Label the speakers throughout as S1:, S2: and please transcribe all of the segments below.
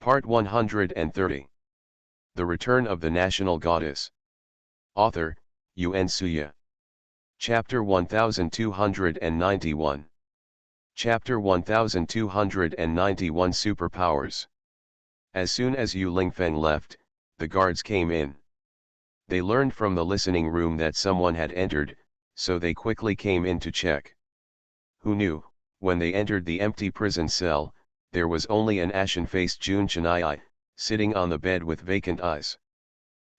S1: Part 130. The Return of the National Goddess. Author, Yun Suya. Chapter 1291. Chapter 1291 Superpowers. As soon as Yu Lingfeng left, the guards came in. They learned from the listening room that someone had entered, so they quickly came in to check. Who knew, when they entered the empty prison cell, there was only an ashen-faced Jun Chennai, sitting on the bed with vacant eyes.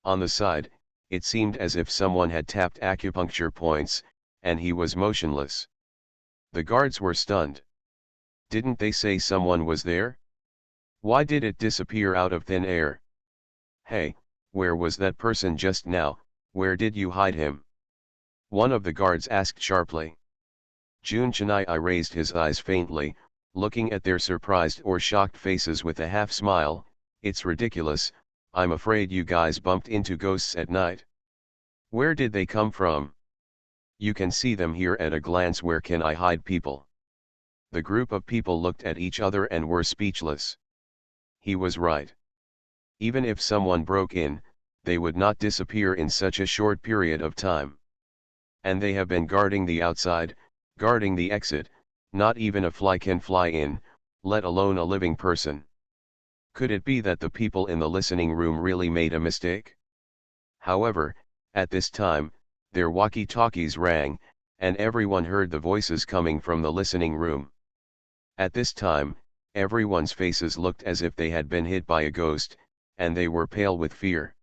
S1: On the side, it seemed as if someone had tapped acupuncture points, and he was motionless. The guards were stunned. Didn't they say someone was there? Why did it disappear out of thin air? Hey, where was that person just now? Where did you hide him? One of the guards asked sharply. Jun Chennai raised his eyes faintly, looking at their surprised or shocked faces with a half-smile. It's ridiculous, I'm afraid you guys bumped into ghosts at night. Where did they come from? You can see them here at a glance. Where can I hide people? The group of people looked at each other and were speechless. He was right. Even if someone broke in, they would not disappear in such a short period of time. And they have been guarding the outside, guarding the exit. Not even a fly can fly in, let alone a living person. Could it be that the people in the listening room really made a mistake? However, at this time, their walkie-talkies rang, and everyone heard the voices coming from the listening room. At this time, everyone's faces looked as if they had been hit by a ghost, and they were pale with fear.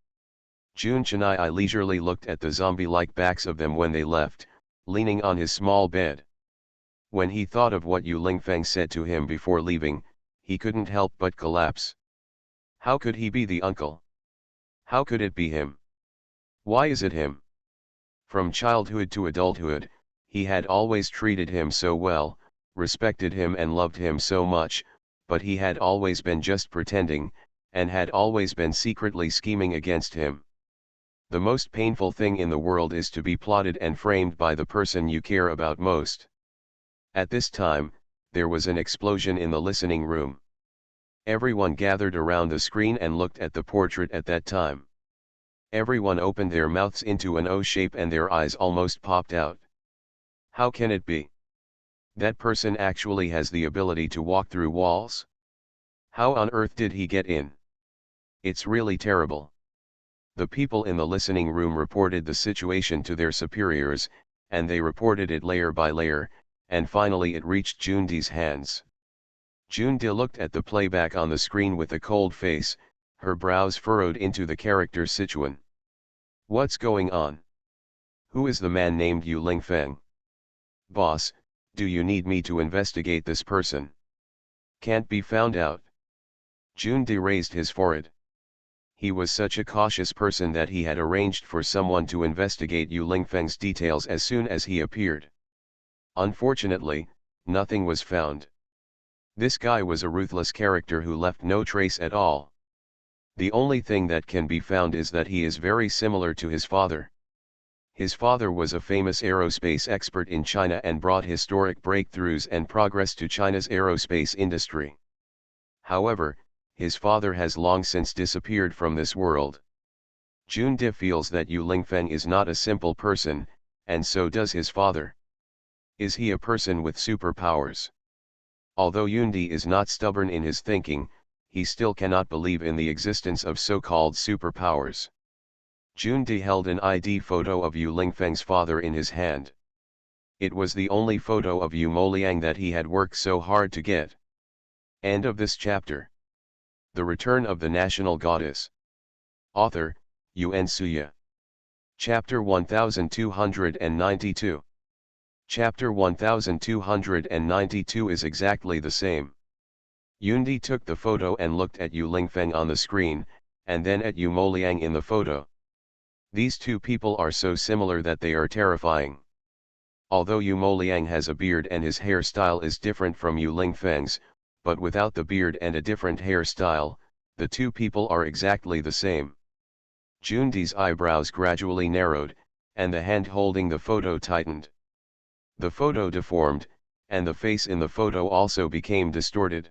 S1: Jun Chennai leisurely looked at the zombie-like backs of them when they left, leaning on his small bed. When he thought of what Yu Lingfeng said to him before leaving, he couldn't help but collapse. How could he be the uncle? How could it be him? Why is it him? From childhood to adulthood, he had always treated him so well, respected him and loved him so much, but he had always been just pretending, and had always been secretly scheming against him. The most painful thing in the world is to be plotted and framed by the person you care about most. At this time, there was an explosion in the listening room. Everyone gathered around the screen and looked at the portrait at that time. Everyone opened their mouths into an O shape and their eyes almost popped out. How can it be? That person actually has the ability to walk through walls? How on earth did he get in? It's really terrible. The people in the listening room reported the situation to their superiors, and they reported it layer by layer, and finally it reached Jundi's hands. Jundi looked at the playback on the screen with a cold face, her brows furrowed into the character Sichuan. What's going on? Who is the man named Yu Lingfeng? Boss, do you need me to investigate this person? Can't be found out. Jundi raised his forehead. He was such a cautious person that he had arranged for someone to investigate Yu Lingfeng's details as soon as he appeared. Unfortunately, nothing was found. This guy was a ruthless character who left no trace at all. The only thing that can be found is that he is very similar to his father. His father was a famous aerospace expert in China and brought historic breakthroughs and progress to China's aerospace industry. However, his father has long since disappeared from this world. Jundi feels that Yu Lingfeng is not a simple person, and so does his father. Is he a person with superpowers? Although Yundi is not stubborn in his thinking, he still cannot believe in the existence of so-called superpowers. Jundi held an ID photo of Yu Lingfeng's father in his hand. It was the only photo of Yu Moliang that he had worked so hard to get. End of this chapter. The Return of the National Goddess. Author, Yun Suya. Chapter 1292. Chapter 1292 is exactly the same. Yundi took the photo and looked at Yu Lingfeng on the screen, and then at Yu Moliang in the photo. These two people are so similar that they are terrifying. Although Yu Moliang has a beard and his hairstyle is different from Yu Lingfeng's, but without the beard and a different hairstyle, the two people are exactly the same. Jundi's eyebrows gradually narrowed, and the hand holding the photo tightened. The photo deformed, and the face in the photo also became distorted.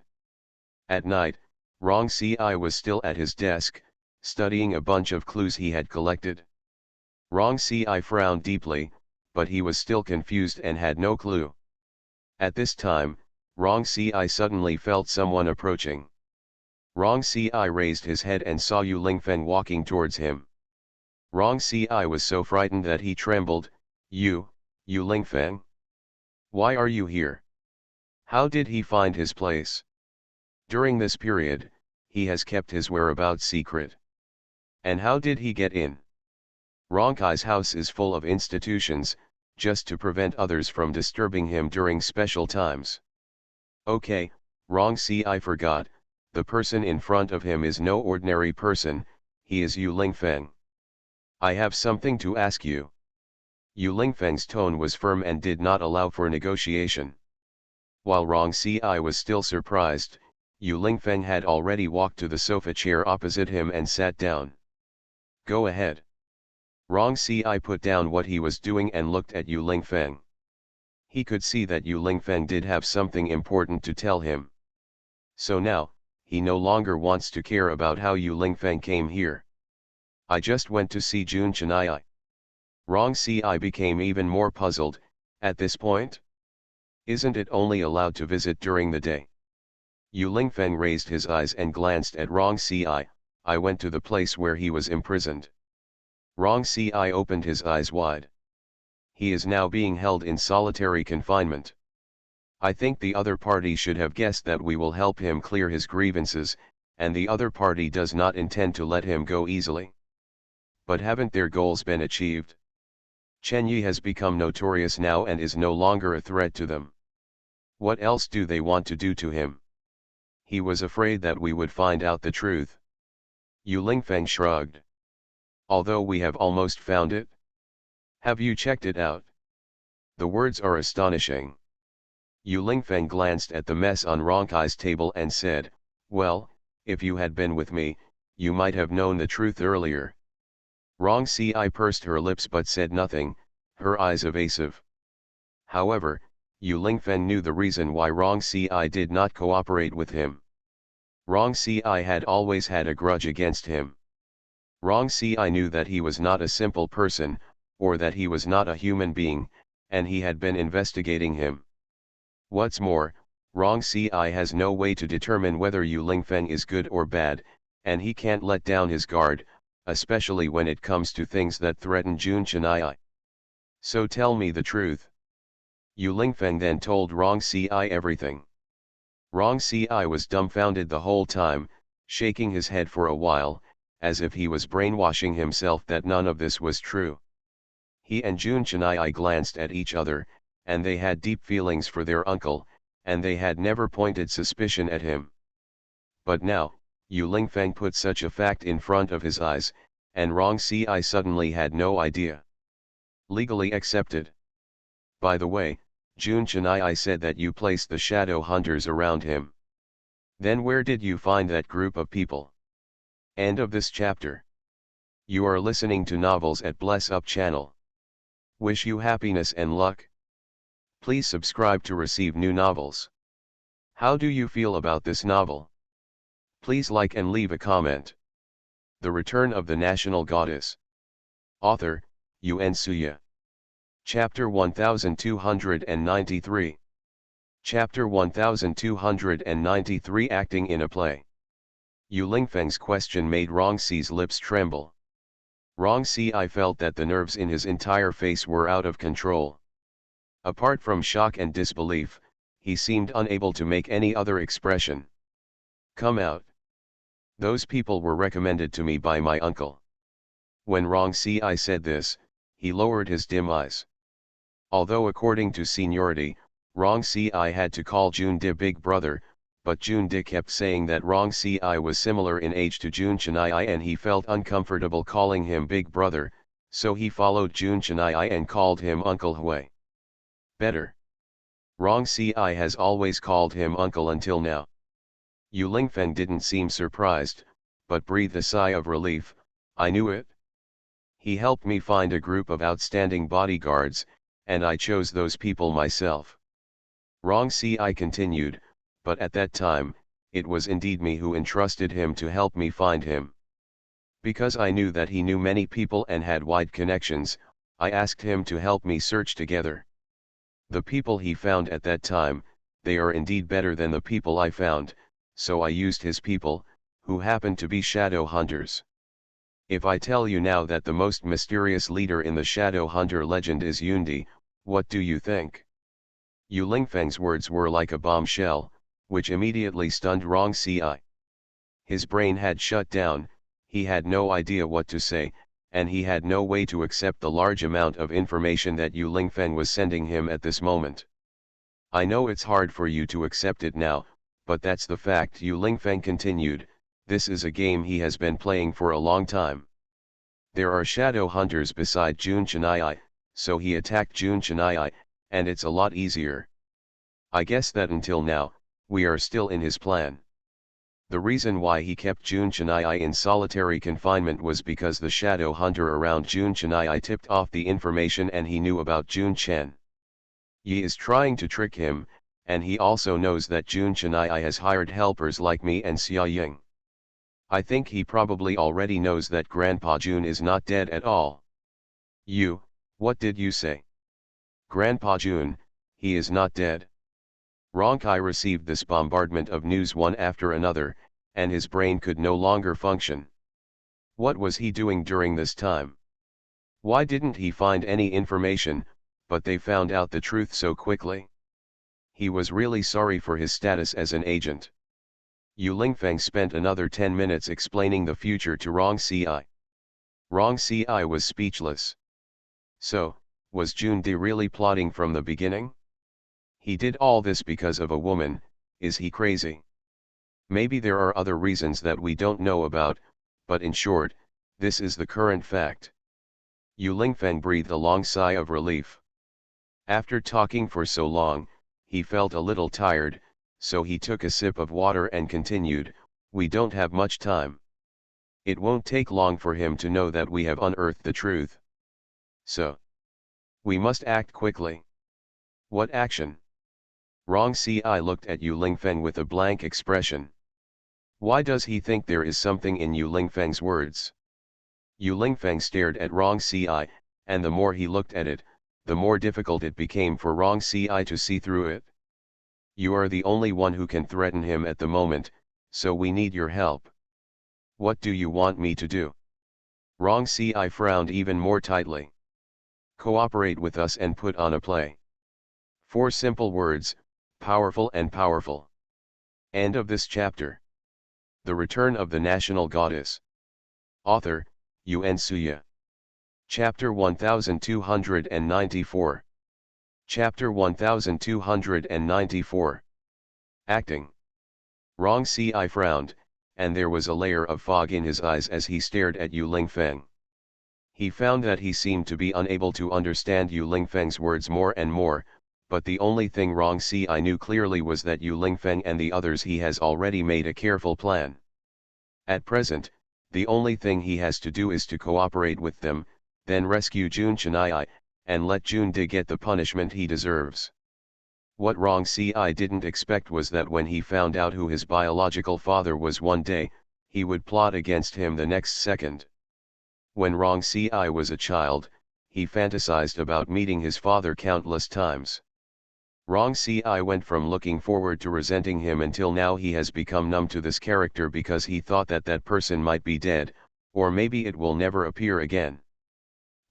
S1: At night, Rong Ci was still at his desk, studying a bunch of clues he had collected. Rong Ci frowned deeply, but he was still confused and had no clue. At this time, Rong Ci suddenly felt someone approaching. Rong Ci raised his head and saw Yu Lingfeng walking towards him. Rong Ci was so frightened that he trembled. Yu Lingfeng? Why are you here? How did he find his place? During this period, he has kept his whereabouts secret. And how did he get in? Rongkai's house is full of institutions, just to prevent others from disturbing him during special times. Okay, Rong Ci forgot, the person in front of him is no ordinary person, he is Yu Lingfeng. I have something to ask you. Yu Lingfeng's tone was firm and did not allow for negotiation. While Rong Ci was still surprised, Yu Lingfeng had already walked to the sofa chair opposite him and sat down. Go ahead. Rong Ci put down what he was doing and looked at Yu Lingfeng. He could see that Yu Lingfeng did have something important to tell him. So now, he no longer wants to care about how Yu Lingfeng came here. I just went to see Jun Chenai. Rong Ci became even more puzzled. At this point? Isn't it only allowed to visit during the day? Yu Lingfeng raised his eyes and glanced at Rong Ci. I went to the place where he was imprisoned. Rong Ci opened his eyes wide. He is now being held in solitary confinement. I think the other party should have guessed that we will help him clear his grievances, and the other party does not intend to let him go easily. But haven't their goals been achieved? Chen Yi has become notorious now and is no longer a threat to them. What else do they want to do to him? He was afraid that we would find out the truth. Yu Lingfeng shrugged. Although we have almost found it? Have you checked it out? The words are astonishing. Yu Lingfeng glanced at the mess on Rongkai's table and said, well, if you had been with me, you might have known the truth earlier. Rong Ci pursed her lips but said nothing, her eyes evasive. However, Yu Lingfeng knew the reason why Rong Ci did not cooperate with him. Rong Ci had always had a grudge against him. Rong Ci knew that he was not a simple person, or that he was not a human being, and he had been investigating him. What's more, Rong Ci has no way to determine whether Yu Lingfeng is good or bad, and he can't let down his guard, especially when it comes to things that threaten Jun Chenai. So tell me the truth. Yu Lingfeng then told Rong Ci everything. Rong Ci was dumbfounded the whole time, shaking his head for a while, as if he was brainwashing himself that none of this was true. He and Jun Chenai glanced at each other, and they had deep feelings for their uncle, and they had never pointed suspicion at him. But now, Yu Lingfeng put such a fact in front of his eyes, and Rong Ci suddenly had no idea. Legally accepted. By the way, Jun Chenai said that you placed the shadow hunters around him. Then where did you find that group of people? End of this chapter. You are listening to Novels at Bless Up channel. Wish you happiness and luck. Please subscribe to receive new novels. How do you feel about this novel? Please like and leave a comment. The Return of the National Goddess. Author, Yun Suya. Chapter 1293. Chapter 1293 Acting in a Play. Yu Lingfeng's question made Rong Ci's lips tremble. Rong Ci felt that the nerves in his entire face were out of control. Apart from shock and disbelief, he seemed unable to make any other expression. Come out. Those people were recommended to me by my uncle. When Rong Ci said this, he lowered his dim eyes. Although according to seniority, Rong Ci had to call Jun De big brother, but Jun De kept saying that Rong Ci was similar in age to Jun Chenai and he felt uncomfortable calling him big brother, so he followed Jun Chenai and called him Uncle Hui. Better. Rong Ci has always called him uncle until now. Yu Lingfeng didn't seem surprised, but breathed a sigh of relief. I knew it. He helped me find a group of outstanding bodyguards, and I chose those people myself. Rong Ci continued, but at that time, it was indeed me who entrusted him to help me find him. Because I knew that he knew many people and had wide connections, I asked him to help me search together. The people he found at that time, they are indeed better than the people I found, so I used his people, who happened to be shadow hunters. If I tell you now that the most mysterious leader in the shadow hunter legend is Yundi, what do you think? Yu Lingfeng's words were like a bombshell, which immediately stunned Rong Ci. His brain had shut down, he had no idea what to say, and he had no way to accept the large amount of information that Yu Lingfeng was sending him at this moment. I know it's hard for you to accept it now, but that's the fact, Yu Lingfeng continued. This is a game he has been playing for a long time. There are shadow hunters beside Jun Chenai, so he attacked Jun Chenai, and it's a lot easier. I guess that until now, we are still in his plan. The reason why he kept Jun Chenai in solitary confinement was because the shadow hunter around Jun Chenai tipped off the information and he knew about Jun Chen. Yi is trying to trick him, and he also knows that Jun Chenai has hired helpers like me and Xia Ying. I think he probably already knows that Grandpa Jun is not dead at all. You, what did you say? Grandpa Jun, he is not dead. Ronkai received this bombardment of news one after another, and his brain could no longer function. What was he doing during this time? Why didn't he find any information, but they found out the truth so quickly? He was really sorry for his status as an agent. Yu Lingfeng spent another 10 minutes explaining the future to Rong Ci. Rong Ci was speechless. So, was Jun De really plotting from the beginning? He did all this because of a woman, is he crazy? Maybe there are other reasons that we don't know about, but in short, this is the current fact. Yu Lingfeng breathed a long sigh of relief. After talking for so long, he felt a little tired, so he took a sip of water and continued, we don't have much time. It won't take long for him to know that we have unearthed the truth. So, we must act quickly. What action? Rong Ci looked at Yu Lingfeng with a blank expression. Why does he think there is something in Yu Lingfeng's words? Yu Lingfeng stared at Rong Ci, and the more he looked at it, the more difficult it became for Rong Ci to see through it. You are the only one who can threaten him at the moment, so we need your help. What do you want me to do? Rong Ci frowned even more tightly. Cooperate with us and put on a play. 4 simple words, powerful and powerful. End of this chapter. The Return of the National Goddess. Author, Yuan Suya. Chapter 1294. Chapter 1294. Acting. Rong Ci frowned, and there was a layer of fog in his eyes as he stared at Yu Lingfeng. He found that he seemed to be unable to understand Yu Lingfeng's words more and more, but the only thing Rong Ci knew clearly was that Yu Lingfeng and the others he has already made a careful plan. At present, the only thing he has to do is to cooperate with them, then rescue Jun Chenai, and let Jun De get the punishment he deserves. What Rong Ci didn't expect was that when he found out who his biological father was one day, he would plot against him the next second. When Rong Ci was a child, he fantasized about meeting his father countless times. Rong Ci went from looking forward to resenting him until now he has become numb to this character because he thought that that person might be dead, or maybe it will never appear again.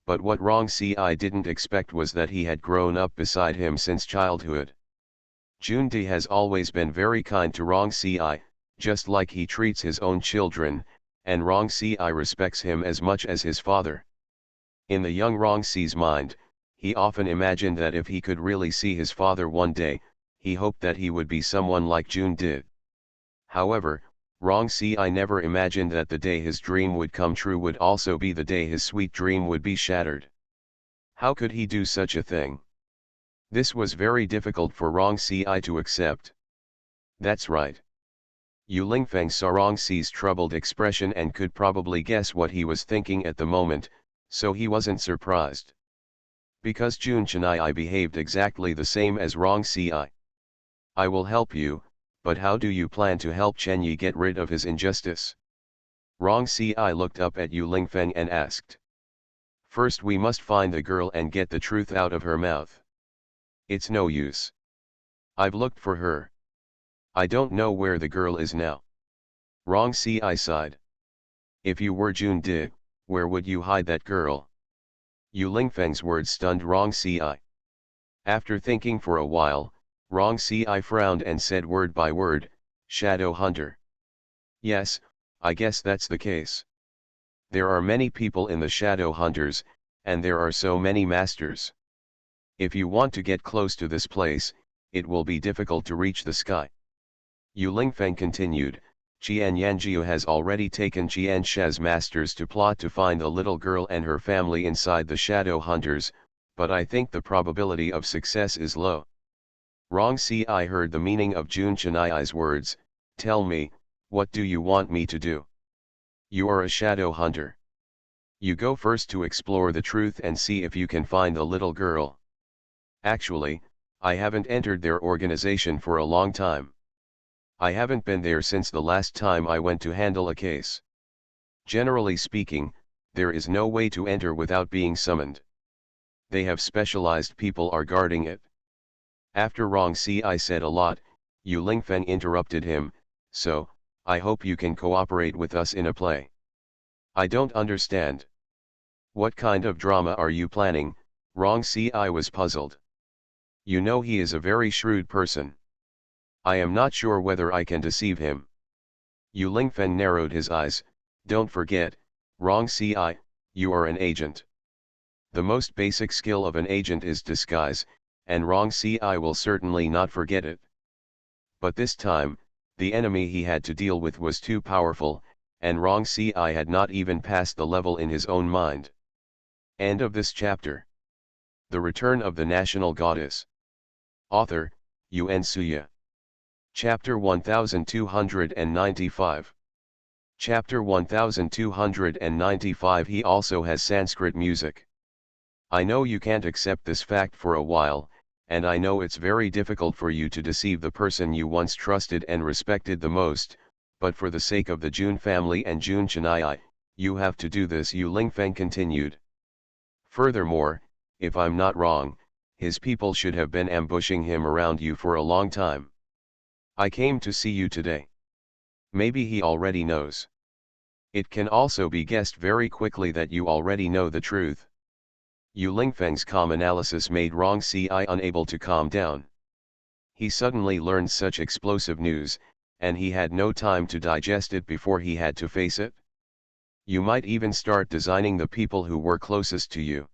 S1: But what Rong Ci didn't expect was that he had grown up beside him since childhood. Jun De has always been very kind to Rong Ci, just like he treats his own children, and Rong Ci respects him as much as his father. In the young Rong Ci's mind, he often imagined that if he could really see his father one day, he hoped that he would be someone like Jun did. However, Rong Ci never imagined that the day his dream would come true would also be the day his sweet dream would be shattered. How could he do such a thing? This was very difficult for Rong Ci to accept. That's right. Yu Lingfeng saw Rong Ci's troubled expression and could probably guess what he was thinking at the moment, so he wasn't surprised. Because Jun Chenai behaved exactly the same as Rong Ci. I will help you, but how do you plan to help Chen Yi get rid of his injustice? Rong Si looked up at Yu Lingfeng and asked. First we must find the girl and get the truth out of her mouth. It's no use. I've looked for her. I don't know where the girl is now. Rong Si sighed. If you were Jun Di, where would you hide that girl? Yu Lingfeng's words stunned Rong Si. After thinking for a while, Rong Si frowned and said word by word, Shadow Hunter. Yes, I guess that's the case. There are many people in the Shadow Hunters, and there are so many masters. If you want to get close to this place, it will be difficult to reach the sky. Yu Lingfeng continued, Qian Yanjiu has already taken Qian She's masters to plot to find the little girl and her family inside the Shadow Hunters, but I think the probability of success is low. Rong Si heard the meaning of Jun Chenai's words, tell me, what do you want me to do? You are a Shadow Hunter. You go first to explore the truth and see if you can find the little girl. Actually, I haven't entered their organization for a long time. I haven't been there since the last time I went to handle a case. Generally speaking, there is no way to enter without being summoned. They have specialized people are guarding it. After Rong Si said a lot, Yu Lingfeng interrupted him, so, I hope you can cooperate with us in a play. I don't understand. What kind of drama are you planning? Rong Si was puzzled. You know he is a very shrewd person. I am not sure whether I can deceive him. Yu Lingfeng narrowed his eyes, don't forget, Rong Si, you are an agent. The most basic skill of an agent is disguise, and Rong Si will certainly not forget it. But this time, the enemy he had to deal with was too powerful, and Rong Si had not even passed the level in his own mind. End of this chapter. The Return of the National Goddess. Author, Yuan Suya. Chapter 1295. Chapter 1295. He also has Sanskrit music. I know you can't accept this fact for a while, and I know it's very difficult for you to deceive the person you once trusted and respected the most, but for the sake of the Jun family and Jun Chenai, you have to do this, Yu Lingfeng continued. Furthermore, if I'm not wrong, his people should have been ambushing him around you for a long time. I came to see you today. Maybe he already knows. It can also be guessed very quickly that you already know the truth. Yu Lingfeng's calm analysis made Rong Si unable to calm down. He suddenly learned such explosive news, and he had no time to digest it before he had to face it. You might even start designing the people who were closest to you.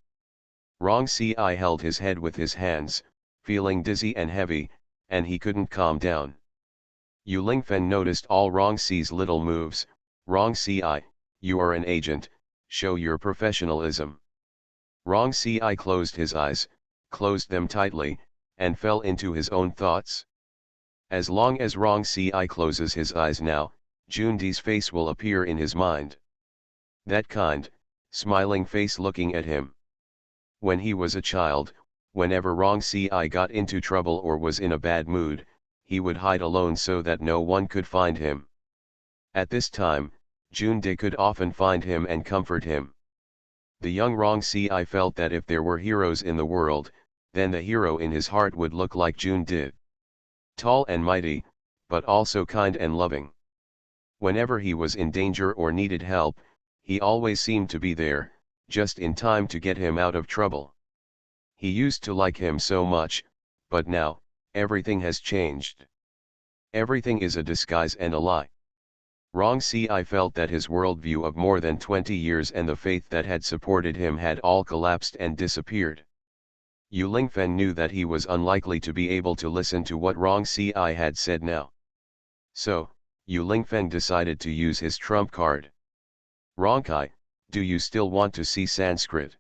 S1: Rong Si held his head with his hands, feeling dizzy and heavy, and he couldn't calm down. Yu Lingfeng noticed all Rong Si's little moves. Rong Si, you are an agent, show your professionalism. Rong Si closed his eyes, closed them tightly, and fell into his own thoughts. As long as Rong Si closes his eyes now, Jun Di's face will appear in his mind. That kind, smiling face looking at him. When he was a child, whenever Rong Si got into trouble or was in a bad mood, he would hide alone so that no one could find him. At this time, Jun Di could often find him and comfort him. The young Rong Si felt that if there were heroes in the world, then the hero in his heart would look like Jun Di. Tall and mighty, but also kind and loving. Whenever he was in danger or needed help, he always seemed to be there, just in time to get him out of trouble. He used to like him so much, but now, everything has changed. Everything is a disguise and a lie. Rong Si felt that his worldview of more than 20 years and the faith that had supported him had all collapsed and disappeared. Yu Lingfeng knew that he was unlikely to be able to listen to what Rong Si had said now. So, Yu Lingfeng decided to use his trump card. Rong Kai, do you still want to see Sanskrit?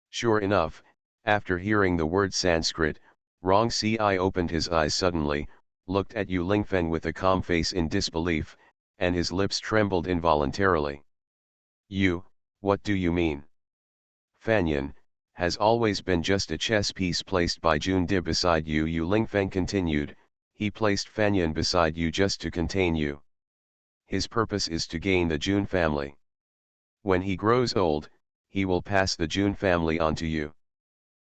S1: Sure enough, after hearing the word Sanskrit, Rong Si opened his eyes suddenly, looked at Yu Lingfeng with a calm face in disbelief, and his lips trembled involuntarily. You, what do you mean? Fanyan, has always been just a chess piece placed by Jun Di beside you, Yu Lingfeng continued. He placed Fanyan beside you just to contain you. His purpose is to gain the Jun family. When he grows old, he will pass the Jun family on to you.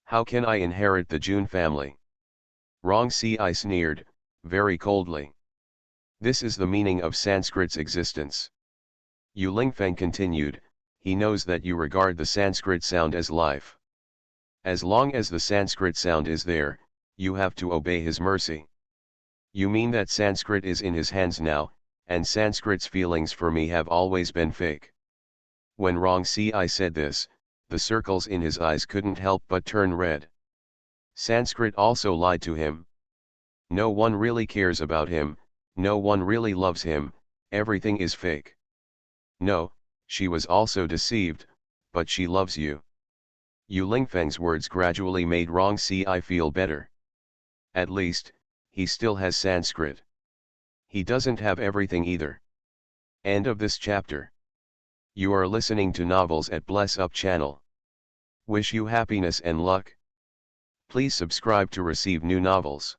S1: How can I inherit the Jun family? Rong Si sneered, very coldly. This is the meaning of Sanskrit's existence. Yu Lingfeng continued, he knows that you regard the Sanskrit sound as life. As long as the Sanskrit sound is there, you have to obey his mercy. You mean that Sanskrit is in his hands now, and Sanskrit's feelings for me have always been fake. When Rong Si said this, the circles in his eyes couldn't help but turn red. Sanskrit also lied to him. No one really cares about him, no one really loves him, everything is fake. No, she was also deceived, but she loves you. Yu Lingfeng's words gradually made Rong Si feel better. At least, he still has Sanskrit. He doesn't have everything either. End of this chapter. You are listening to Novels at Bless Up channel. Wish you happiness and luck. Please subscribe to receive new novels.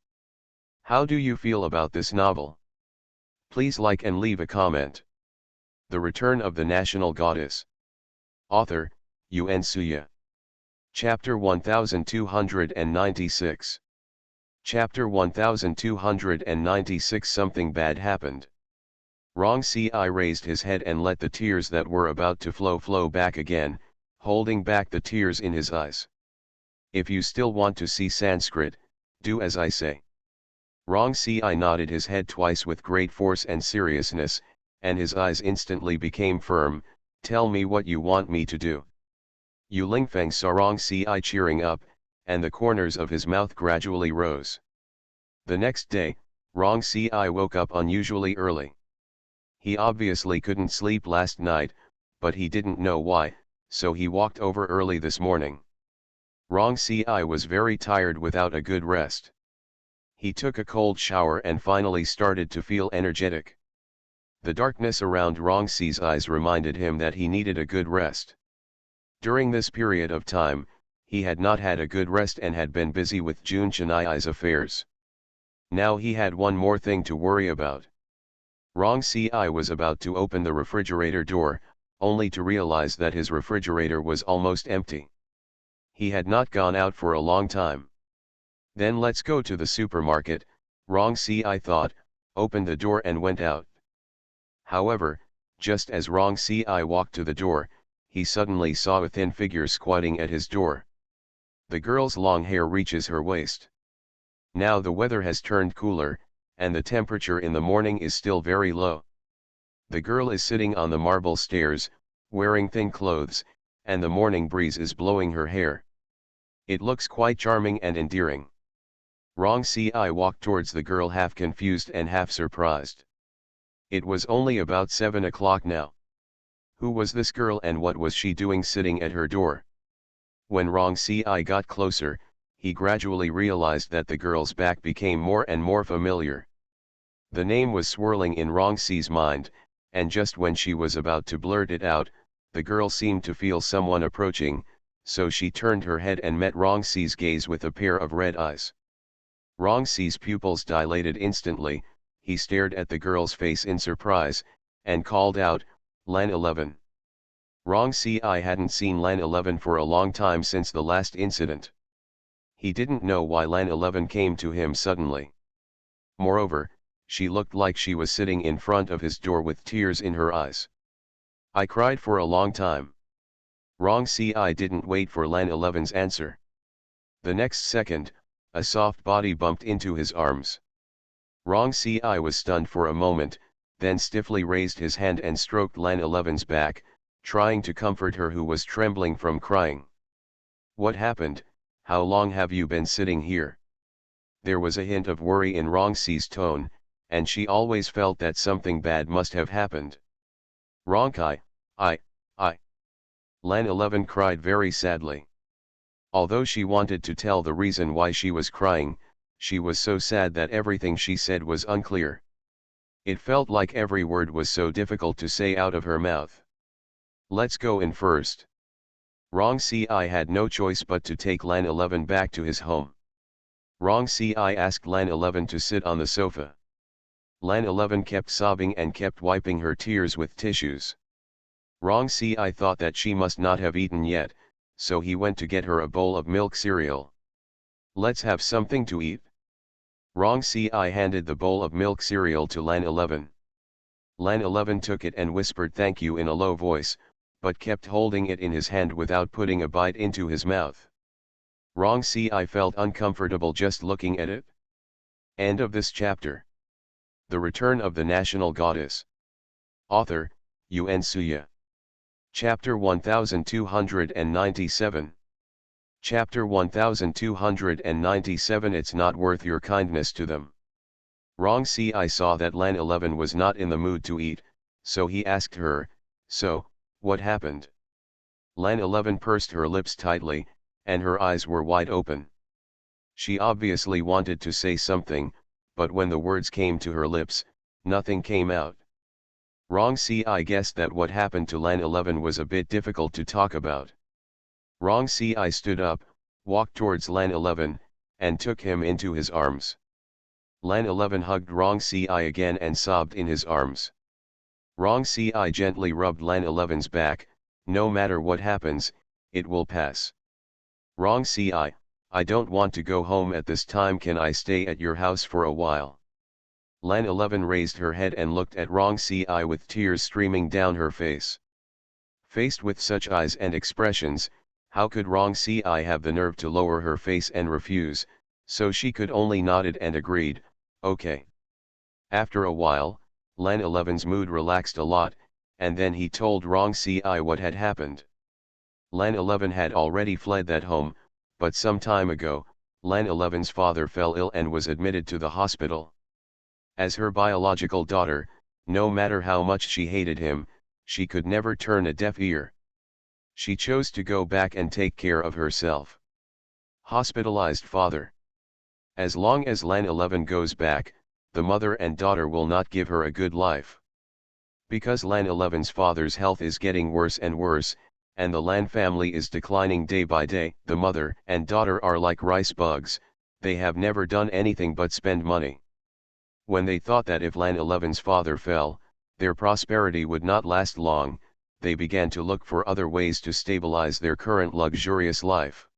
S1: How do you feel about this novel? Please like and leave a comment. The Return of the National Goddess. Author, Yuen Suya. Chapter 1296. Chapter 1296. Something bad happened. Rong Si raised his head and let the tears that were about to flow back again, holding back the tears in his eyes. If you still want to see Sanskrit, do as I say. Rong Si nodded his head twice with great force and seriousness, and his eyes instantly became firm. Tell me what you want me to do. Yu Lingfeng saw Rong Si cheering up, and the corners of his mouth gradually rose. The next day, Rong Si woke up unusually early. He obviously couldn't sleep last night, but he didn't know why, so he walked over early this morning. Rong Si was very tired without a good rest. He took a cold shower and finally started to feel energetic. The darkness around Rong Si's eyes reminded him that he needed a good rest. During this period of time, he had not had a good rest and had been busy with Jun Chennai's affairs. Now he had one more thing to worry about. Rong Si was about to open the refrigerator door, only to realize that his refrigerator was almost empty. He had not gone out for a long time. Then let's go to the supermarket, Rong Si thought, opened the door and went out. However, just as Rong Si walked to the door, he suddenly saw a thin figure squatting at his door. The girl's long hair reaches her waist. Now the weather has turned cooler, and the temperature in the morning is still very low. The girl is sitting on the marble stairs, wearing thin clothes, and the morning breeze is blowing her hair. It looks quite charming and endearing. Rong Si walked towards the girl half confused and half surprised. It was only about 7 o'clock now. Who was this girl and what was she doing sitting at her door? When Rong Si got closer, he gradually realized that the girl's back became more and more familiar. The name was swirling in Rong Si's mind, and just when she was about to blurt it out, the girl seemed to feel someone approaching, so she turned her head and met Rong Si's gaze with a pair of red eyes. Rong Si's pupils dilated instantly. He stared at the girl's face in surprise, and called out, Lan 11. Rong Si hadn't seen Lan 11 for a long time since the last incident. He didn't know why Lan 11 came to him suddenly. Moreover, she looked like she was sitting in front of his door with tears in her eyes. I cried for a long time. Rong Si didn't wait for Lan 11's answer. The next second, a soft body bumped into his arms. Rong Si was stunned for a moment, then stiffly raised his hand and stroked Lan 11's back, trying to comfort her who was trembling from crying. What happened? How long have you been sitting here? There was a hint of worry in Rong Si's tone, and she always felt that something bad must have happened. Rongkai, I. Lan 11 cried very sadly. Although she wanted to tell the reason why she was crying, she was so sad that everything she said was unclear. It felt like every word was so difficult to say out of her mouth. Let's go in first. Rong Si had no choice but to take Lan 11 back to his home. Wrong. Ci asked Lan 11 to sit on the sofa. Lan 11 kept sobbing and kept wiping her tears with tissues. Wrong. Ci thought that she must not have eaten yet, so he went to get her a bowl of milk cereal. Let's have something to eat. Wrong. Ci handed the bowl of milk cereal to Lan 11. Lan 11 took it and whispered thank you in a low voice, but kept holding it in his hand without putting a bite into his mouth. Wrong. Ci felt uncomfortable just looking at it. End of this chapter. The Return of the National Goddess. Author, Yun Suya. Chapter 1297. Chapter 1297. It's not worth your kindness to them. Wrong. Ci saw that Lan 11 was not in the mood to eat, so he asked her, so, what happened? Lan 11 pursed her lips tightly, and her eyes were wide open. She obviously wanted to say something, but when the words came to her lips, nothing came out. Wrong. Ci guessed that what happened to Lan 11 was a bit difficult to talk about. Wrong. Ci stood up, walked towards Lan 11, and took him into his arms. Lan 11 hugged Wrong. Ci again and sobbed in his arms. Wrong. Ci gently rubbed Lan 11's back. No matter what happens, it will pass. Wrong. Ci, I don't want to go home at this time. Can I stay at your house for a while? Lan 11 raised her head and looked at Wrong. Ci with tears streaming down her face. Faced with such eyes and expressions, how could Wrong. Ci have the nerve to lower her face and refuse, so she could only nodded and agreed, okay. After a while, Lan 11's mood relaxed a lot, and then he told Wrong. Ci what had happened. Lan 11 had already fled that home, but some time ago, Lan 11's father fell ill and was admitted to the hospital. As her biological daughter, no matter how much she hated him, she could never turn a deaf ear. She chose to go back and take care of herself. Hospitalized father. As long as Lan 11 goes back, the mother and daughter will not give her a good life. Because Lan 11's father's health is getting worse and worse, and the Lan family is declining day by day, the mother and daughter are like rice bugs, they have never done anything but spend money. When they thought that if Lan 11's father fell, their prosperity would not last long, they began to look for other ways to stabilize their current luxurious life.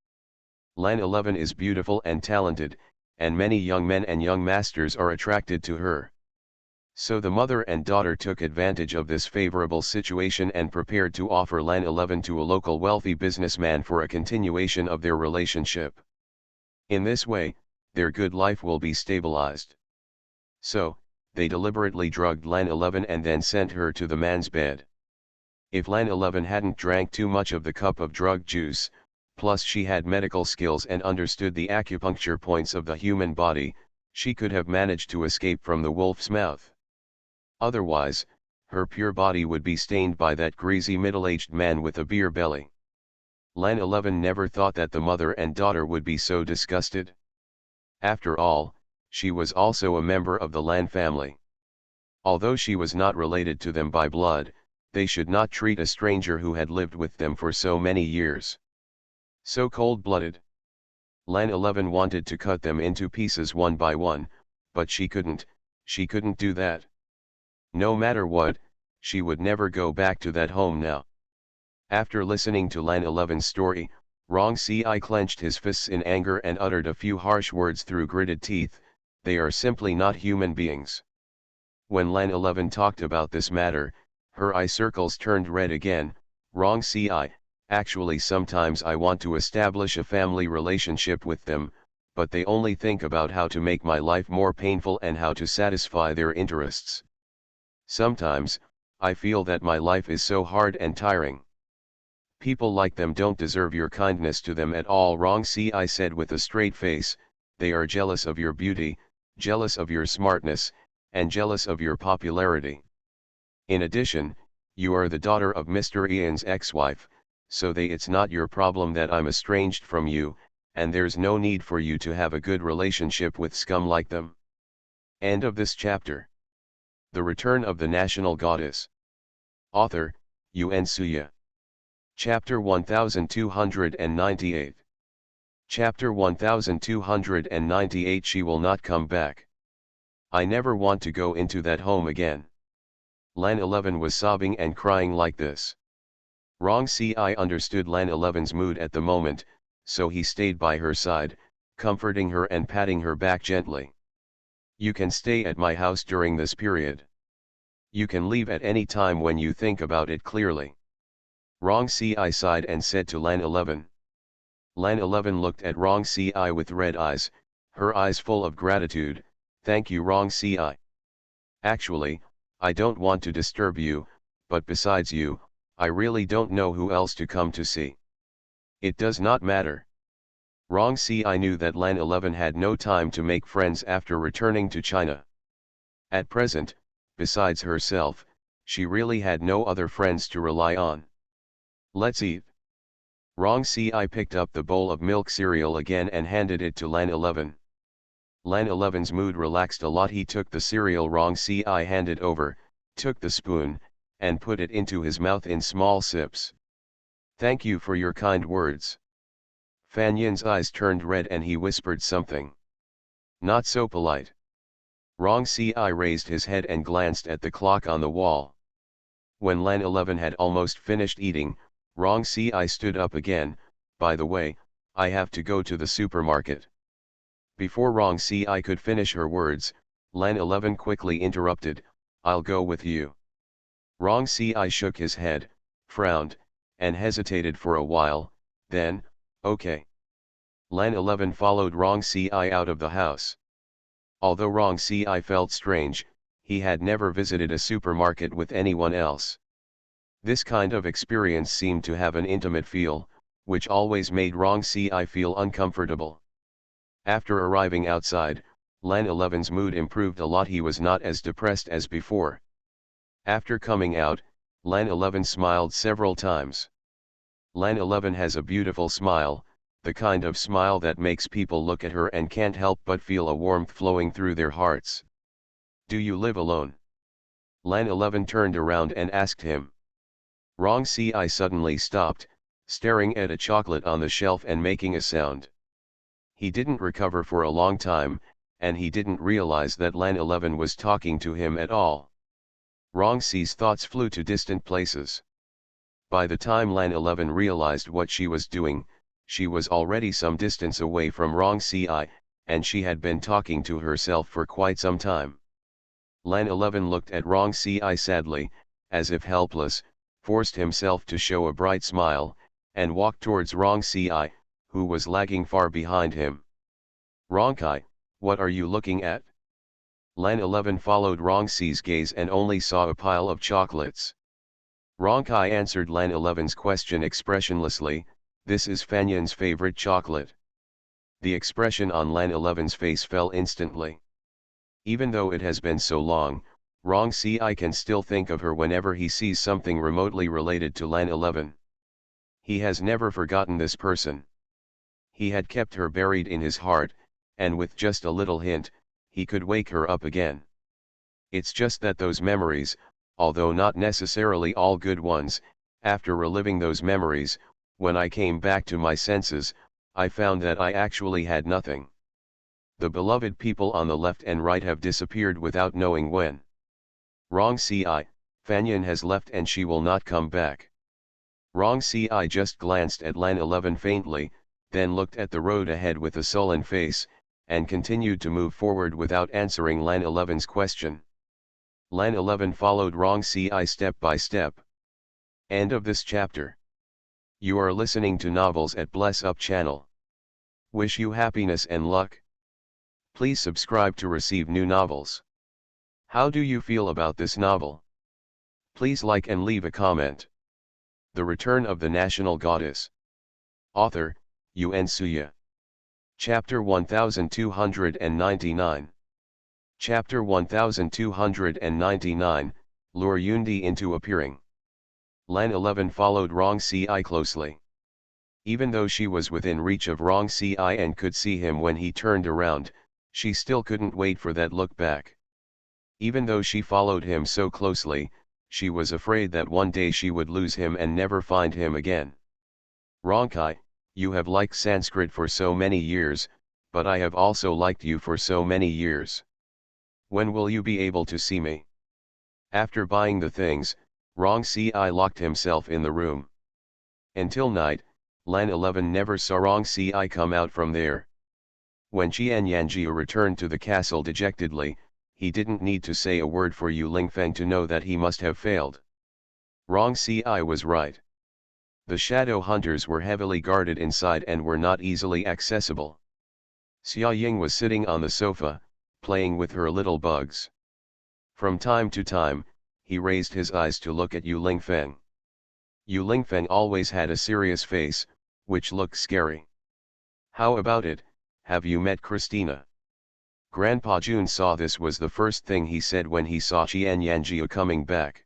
S1: Lan 11 is beautiful and talented, and many young men and young masters are attracted to her. So the mother and daughter took advantage of this favorable situation and prepared to offer Lan 11 to a local wealthy businessman for a continuation of their relationship. In this way, their good life will be stabilized. So, they deliberately drugged Lan 11 and then sent her to the man's bed. If Lan 11 hadn't drank too much of the cup of drug juice, plus she had medical skills and understood the acupuncture points of the human body, she could have managed to escape from the wolf's mouth. Otherwise, her pure body would be stained by that greasy middle-aged man with a beer belly. Lan 11 never thought that the mother and daughter would be so disgusted. After all, she was also a member of the Lan family. Although she was not related to them by blood, they should not treat a stranger who had lived with them for so many years so cold-blooded. Lan 11 wanted to cut them into pieces one by one, but she couldn't do that. No matter what, she would never go back to that home now. After listening to Lan 11's story, Wrong. Ci clenched his fists in anger and uttered a few harsh words through gritted teeth. They are simply not human beings. When Lan 11 talked about this matter, her eye circles turned red again. Wrong. Ci, actually sometimes I want to establish a family relationship with them, but they only think about how to make my life more painful and how to satisfy their interests. Sometimes, I feel that my life is so hard and tiring. People like them don't deserve your kindness to them at all. Wrong. Ci said with a straight face, they are jealous of your beauty, jealous of your smartness, and jealous of your popularity. In addition, you are the daughter of Mr. Ian's ex-wife, so it's not your problem that I'm estranged from you, and there's no need for you to have a good relationship with scum like them. End of this chapter. The Return of the National Goddess. Author, Yun Suya. Chapter 1298. Chapter 1298. She will not come back. I never want to go into that home again. Lan 11 was sobbing and crying like this. Rong Ci understood Lan 11's mood at the moment, so he stayed by her side, comforting her and patting her back gently. You can stay at my house during this period. You can leave at any time when you think about it clearly. Rong Ci sighed and said to Lan 11. Lan 11 looked at Rong Ci with red eyes, her eyes full of gratitude. Thank you, Rong Ci. Actually, I don't want to disturb you, but besides you, I really don't know who else to come to see. It does not matter. Rong Ci knew that Lan 11 had no time to make friends after returning to China. At present, besides herself, she really had no other friends to rely on. Let's eat. Rong Ci picked up the bowl of milk cereal again and handed it to Lan 11. Lan 11's mood relaxed a lot. He took the cereal Rong Ci handed over, took the spoon, and put it into his mouth in small sips. Thank you for your kind words. Fan Yin's eyes turned red and he whispered something. Not so polite. Rong Ci raised his head and glanced at the clock on the wall. When Lan 11 had almost finished eating, Rong Ci stood up again. By the way, I have to go to the supermarket. Before Rong Ci could finish her words, Lan 11 quickly interrupted, I'll go with you. Rong Ci shook his head, frowned, and hesitated for a while, then, okay. Lan 11 followed Rong Ci out of the house. Although Rong Ci felt strange, he had never visited a supermarket with anyone else. This kind of experience seemed to have an intimate feel, which always made Rong Ci feel uncomfortable. After arriving outside, Lan 11's mood improved a lot. He was not as depressed as before. After coming out, Lan 11 smiled several times. Lan 11 has a beautiful smile, the kind of smile that makes people look at her and can't help but feel a warmth flowing through their hearts. Do you live alone? Lan 11 turned around and asked him. Rong Ci suddenly stopped, staring at a chocolate on the shelf and making a sound. He didn't recover for a long time, and he didn't realize that Lan 11 was talking to him at all. Rong Ci's thoughts flew to distant places. By the time Lan 11 realized what she was doing, she was already some distance away from Rong Ci, and she had been talking to herself for quite some time. Lan 11 looked at Rong Ci sadly, as if helpless, forced himself to show a bright smile, and walked towards Rong Ci, who was lagging far behind him. Rong Ci, what are you looking at? Lan 11 followed Rong Ci's gaze and only saw a pile of chocolates. Rong Ci answered Lan 11's question expressionlessly, this is Fan Yin's favorite chocolate. The expression on Lan 11's face fell instantly. Even though it has been so long, Rong Ci can still think of her whenever he sees something remotely related to Lan 11. He has never forgotten this person. He had kept her buried in his heart, and with just a little hint, he could wake her up again. It's just that those memories, although not necessarily all good ones, after reliving those memories, when I came back to my senses, I found that I actually had nothing. The beloved people on the left and right have disappeared without knowing when. Rong Ci, Fan Yin has left and she will not come back. Rong Ci just glanced at Lan 11 faintly, then looked at the road ahead with a sullen face, and continued to move forward without answering Lan 11's question. Lan 11 followed Rong Ci step by step. End of this chapter. You are listening to Novels at Bless Up channel. Wish you happiness and luck. Please subscribe to receive new novels. How do you feel about this novel? Please like and leave a comment. The Return of the National Goddess. Author, Yun Suya. Chapter 1299. Chapter 1299, Lure Yundi into appearing. Lan 11 followed Rong Ci closely. Even though she was within reach of Rong Ci and could see him when he turned around, she still couldn't wait for that look back. Even though she followed him so closely, she was afraid that one day she would lose him and never find him again. Rong Ci, You have liked Sanskrit for so many years, but I have also liked you for so many years. When will you be able to see me? After buying the things, Rong Ci locked himself in the room. Until night, Lan 11 never saw Rong Ci come out from there. When Qian Yanjiu returned to the castle dejectedly, he didn't need to say a word for Yu Lingfeng to know that he must have failed. Rong Ci was right. The shadow hunters were heavily guarded inside and were not easily accessible. Xia Ying was sitting on the sofa, playing with her little bugs. From time to time, he raised his eyes to look at Yu Lingfeng. Yu Lingfeng always had a serious face, which looked scary. How about it, have you met Christina? Grandpa Jun saw this was the first thing he said when he saw Qian Yanjiu coming back.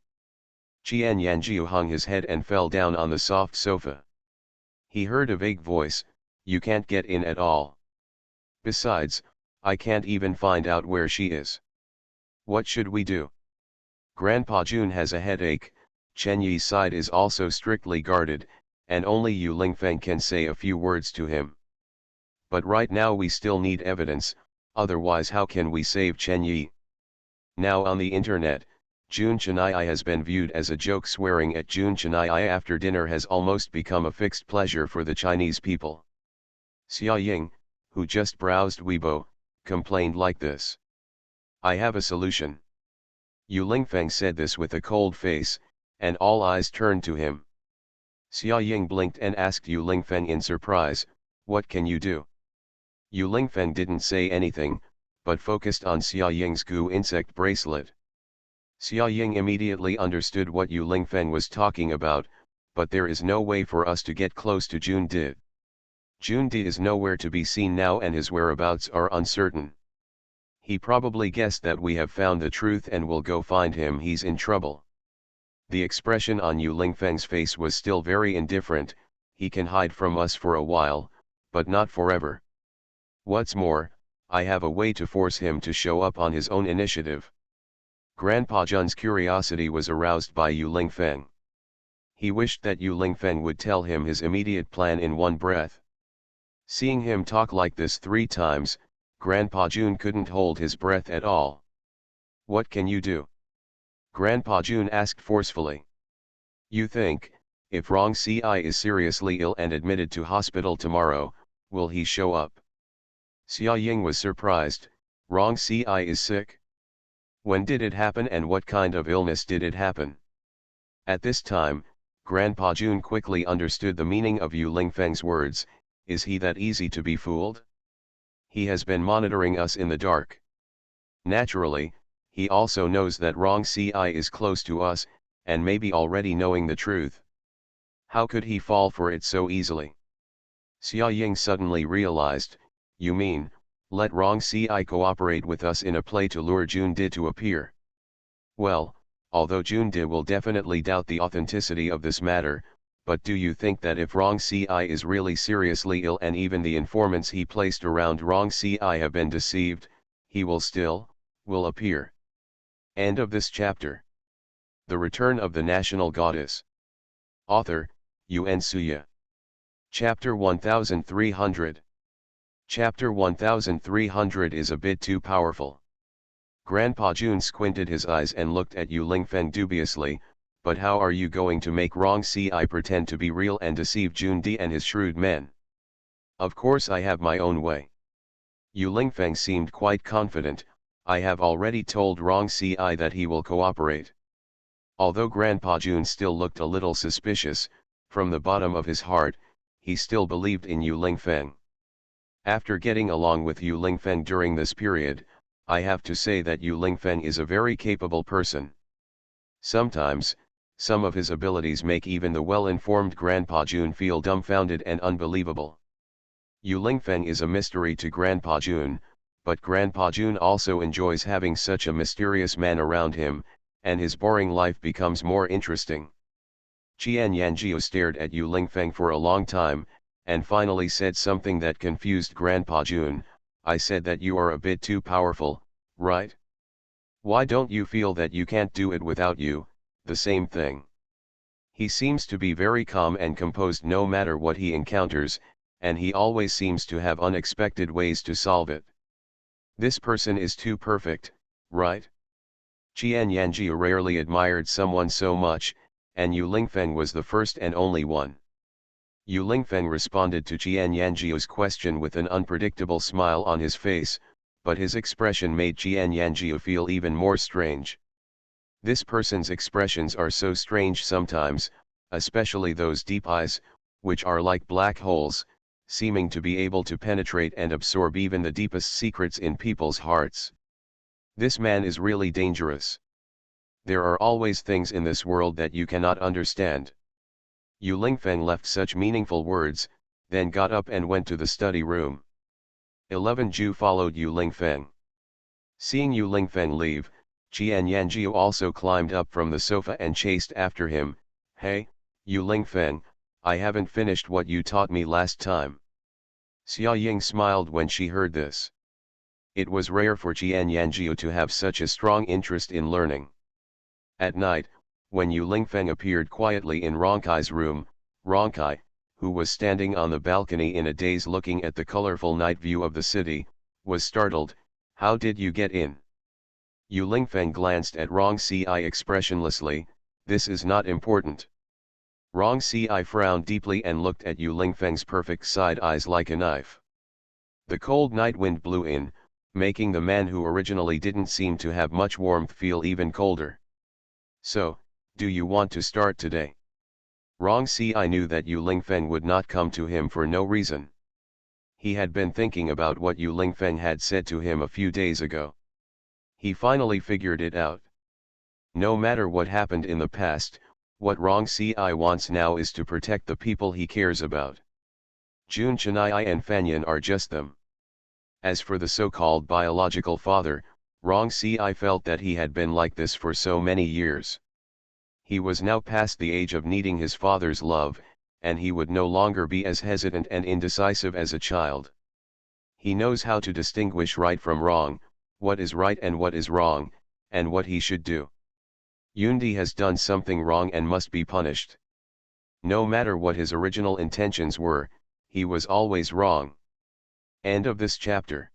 S1: Qian Yanjiu hung his head and fell down on the soft sofa. He heard a vague voice, "You can't get in at all. Besides, I can't even find out where she is. What should we do? Grandpa Jun has a headache, Chen Yi's side is also strictly guarded, and only Yu Lingfeng can say a few words to him. But right now we still need evidence, otherwise how can we save Chen Yi?" Now on the internet, Jun Chenai has been viewed as a joke. Swearing at Jun Chenai after dinner has almost become a fixed pleasure for the Chinese people. Xia Ying, who just browsed Weibo, complained like this. "I have a solution." Yu Lingfeng said this with a cold face, and all eyes turned to him. Xia Ying blinked and asked Yu Lingfeng in surprise, "What can you do?" Yu Lingfeng didn't say anything, but focused on Xia Ying's goo insect bracelet. Xia Ying immediately understood what Yu Lingfeng was talking about, but there is no way for us to get close to Jun Di. Jun Di is nowhere to be seen now and his whereabouts are uncertain. He probably guessed that we have found the truth and will go find him. He's in trouble. The expression on Yu Lingfeng's face was still very indifferent. He can hide from us for a while, but not forever. What's more, I have a way to force him to show up on his own initiative. Grandpa Jun's curiosity was aroused by Yu Lingfeng. He wished that Yu Lingfeng would tell him his immediate plan in one breath. Seeing him talk like this 3 times, Grandpa Jun couldn't hold his breath at all. "What can you do?" Grandpa Jun asked forcefully. "You think, if Rong Ci is seriously ill and admitted to hospital tomorrow, will he show up?" Xia Ying was surprised. "Rong Ci is sick? When did it happen and what kind of illness did it happen?" At this time, Grandpa Jun quickly understood the meaning of Yu Lingfeng's words. Is he that easy to be fooled? He has been monitoring us in the dark. Naturally, he also knows that Rong Ci is close to us, and maybe already knowing the truth. How could he fall for it so easily? Xia Ying suddenly realized, "You mean, let Rong Ci cooperate with us in a play to lure Jun Di to appear?" Well, although Jun Di will definitely doubt the authenticity of this matter, but do you think that if Rong Ci is really seriously ill and even the informants he placed around Rong Ci have been deceived, he will appear? End of this chapter. The Return of the National Goddess. Author, Yuen Suya. Chapter 1300. Chapter 1300 is a bit too powerful. Grandpa Jun squinted his eyes and looked at Yu Lingfeng dubiously, "But how are you going to make Rong Ci pretend to be real and deceive Jun Di and his shrewd men?" "Of course I have my own way." Yu Lingfeng seemed quite confident. "I have already told Rong Ci that he will cooperate." Although Grandpa Jun still looked a little suspicious, from the bottom of his heart, he still believed in Yu Lingfeng. After getting along with Yu Lingfeng during this period, I have to say that Yu Lingfeng is a very capable person. Sometimes, some of his abilities make even the well-informed Grandpa Jun feel dumbfounded and unbelievable. Yu Lingfeng is a mystery to Grandpa Jun, but Grandpa Jun also enjoys having such a mysterious man around him, and his boring life becomes more interesting. Qian Yanjiu stared at Yu Lingfeng for a long time, and finally said something that confused Grandpa Jun. "I said that you are a bit too powerful, right? Why don't you feel that you can't do it without you, the same thing?" He seems to be very calm and composed no matter what he encounters, and he always seems to have unexpected ways to solve it. This person is too perfect, right? Qian Yanji rarely admired someone so much, and Yu Lingfeng was the first and only one. Yu Lingfeng responded to Qian Yanji's question with an unpredictable smile on his face, but his expression made Qian Yanji feel even more strange. This person's expressions are so strange sometimes, especially those deep eyes, which are like black holes, seeming to be able to penetrate and absorb even the deepest secrets in people's hearts. This man is really dangerous. There are always things in this world that you cannot understand. Yu Lingfeng left such meaningful words, then got up and went to the study room. 11 Ju followed Yu Lingfeng. Seeing Yu Lingfeng leave, Qian Yanji also climbed up from the sofa and chased after him. Hey, Yu Lingfeng, I haven't finished what you taught me last time. Xia Ying smiled when she heard this. It was rare for Qian Yanji to have such a strong interest in learning. At night, when Yu Lingfeng appeared quietly in Rongkai's room, Rongkai, who was standing on the balcony in a daze looking at the colorful night view of the city, was startled. How did you get in? Yu Lingfeng glanced at Rong Ci expressionlessly. This is not important. Rong Ci frowned deeply and looked at Yu Lingfeng's perfect side eyes like a knife. The cold night wind blew in, making the man who originally didn't seem to have much warmth feel even colder. So, do you want to start today? Rong Ci knew that Yu Lingfeng would not come to him for no reason. He had been thinking about what Yu Lingfeng had said to him a few days ago. He finally figured it out. No matter what happened in the past, what Rong Ci wants now is to protect the people he cares about. Jun Chenai and Fanyan are just them. As for the so-called biological father, Rong Ci felt that he had been like this for so many years. He was now past the age of needing his father's love, and he would no longer be as hesitant and indecisive as a child. He knows how to distinguish right from wrong, what is right and what is wrong, and what he should do. Yundi has done something wrong and must be punished. No matter what his original intentions were, he was always wrong. End of this chapter.